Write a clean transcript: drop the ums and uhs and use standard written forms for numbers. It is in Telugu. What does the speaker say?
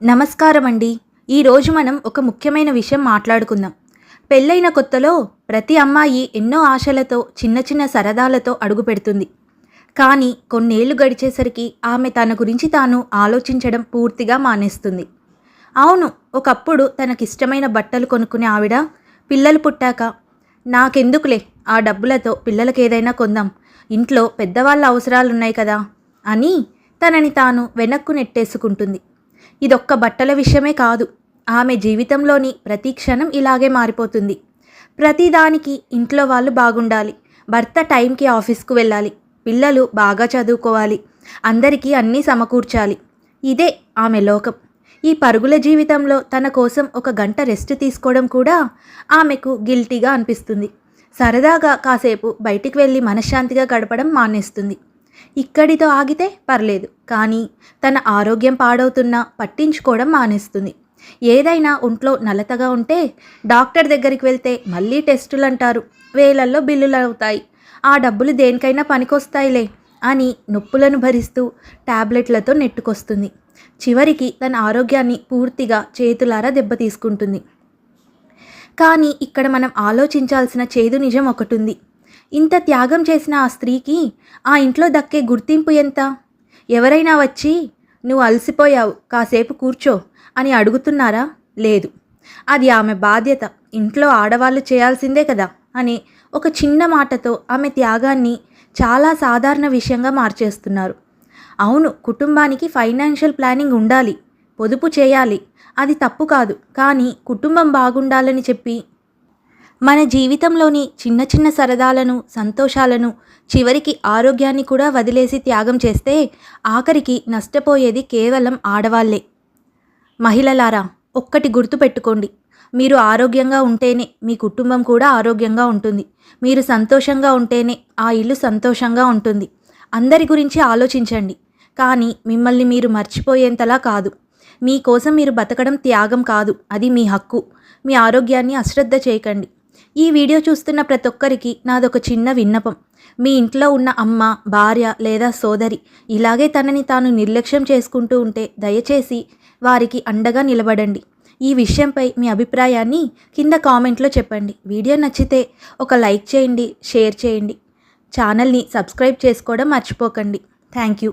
నమస్కారం అండి. ఈరోజు మనం ఒక ముఖ్యమైన విషయం మాట్లాడుకుందాం. పెళ్ళైన కొత్తలో ప్రతి అమ్మాయి ఎన్నో ఆశలతో చిన్న చిన్న సరదాలతో అడుగుపెడుతుంది. కానీ కొన్నేళ్లు గడిచేసరికి ఆమె తన గురించి తాను ఆలోచించడం పూర్తిగా మానేస్తుంది. అవును, ఒకప్పుడు తనకిష్టమైన బట్టలు కొనుక్కునే ఆవిడ పిల్లలు పుట్టాక నాకెందుకులే, ఆ డబ్బులతో పిల్లలకేదైనా కొందాం, ఇంట్లో పెద్దవాళ్ళ అవసరాలున్నాయి కదా అని తనని తాను వెనక్కు నెట్టేసుకుంటుంది. ఇదొక్క బట్టల విషయమే కాదు, ఆమె జీవితంలోని ప్రతి క్షణం ఇలాగే మారిపోతుంది. ప్రతిదానికి ఇంట్లో వాళ్ళు బాగుండాలి, భర్త టైంకి ఆఫీస్కు వెళ్ళాలి, పిల్లలు బాగా చదువుకోవాలి, అందరికీ అన్నీ సమకూర్చాలి. ఇదే ఆమె లోకం. ఈ పరుగుల జీవితంలో తన కోసం ఒక గంట రెస్ట్ తీసుకోవడం కూడా ఆమెకు గిల్టీగా అనిపిస్తుంది. సరదాగా కాసేపు బయటికి వెళ్ళి మనశ్శాంతిగా గడపడం మానేస్తుంది. ఇక్కడితో ఆగితే పర్లేదు, కానీ తన ఆరోగ్యం పాడవుతున్నా పట్టించుకోవడం మానేస్తుంది. ఏదైనా ఒంట్లో నలతగా ఉంటే డాక్టర్ దగ్గరికి వెళ్తే మళ్ళీ టెస్టులు అంటారు, వేలల్లో బిల్లులు అవుతాయి. ఆ డబ్బులు దేనికైనా పనికొస్తాయిలే అని నొప్పులను భరిస్తూ టాబ్లెట్లతో నెట్టుకొస్తుంది. చివరికి తన ఆరోగ్యాన్ని పూర్తిగా చేతులారా దెబ్బతీసుకుంటుంది. కానీ ఇక్కడ మనం ఆలోచించాల్సిన చేదు నిజం ఒకటుంది. ఇంత త్యాగం చేసిన ఆ స్త్రీకి ఆ ఇంట్లో దక్కే గుర్తింపు ఎంత? ఎవరైనా వచ్చి నువ్వు అలసిపోయావు, కాసేపు కూర్చో అని అడుగుతున్నారా? లేదు. అది ఆమె బాధ్యత, ఇంట్లో ఆడవాళ్ళు చేయాల్సిందే కదా అని ఒక చిన్న మాటతో ఆమె త్యాగాన్ని చాలా సాధారణ విషయంగా మార్చేస్తున్నారు. అవును, కుటుంబానికి ఫైనాన్షియల్ ప్లానింగ్ ఉండాలి, పొదుపు చేయాలి, అది తప్పు కాదు. కానీ కుటుంబం బాగుండాలని చెప్పి మన జీవితంలోని చిన్న చిన్న సరదాలను, సంతోషాలను, చివరికి ఆరోగ్యాన్ని కూడా వదిలేసి త్యాగం చేస్తే ఆఖరికి నష్టపోయేది కేవలం ఆడవాళ్లే. మహిళలారా, ఒక్కటి గుర్తుపెట్టుకోండి, మీరు ఆరోగ్యంగా ఉంటేనే మీ కుటుంబం కూడా ఆరోగ్యంగా ఉంటుంది. మీరు సంతోషంగా ఉంటేనే ఆ ఇల్లు సంతోషంగా ఉంటుంది. అందరి గురించి ఆలోచించండి, కానీ మిమ్మల్ని మీరు మర్చిపోయేంతలా కాదు. మీకోసం మీరు బతకడం త్యాగం కాదు, అది మీ హక్కు. మీ ఆరోగ్యాన్ని అశ్రద్ధ చేయకండి. ఈ వీడియో చూస్తున్న ప్రతి ఒక్కరికి నాదొక చిన్న విన్నపం. మీ ఇంట్లో ఉన్న అమ్మ, భార్య లేదా సోదరి ఇలాగే తనని తాను నిర్లక్ష్యం చేసుకుంటూ ఉంటే దయచేసి వారికి అండగా నిలబడండి. ఈ విషయంపై మీ అభిప్రాయాన్ని కింద కామెంట్లో చెప్పండి. వీడియో నచ్చితే ఒక లైక్ చేయండి, షేర్ చేయండి. ఛానల్ని సబ్స్క్రైబ్ చేసుకోవడం మర్చిపోకండి. Thank you.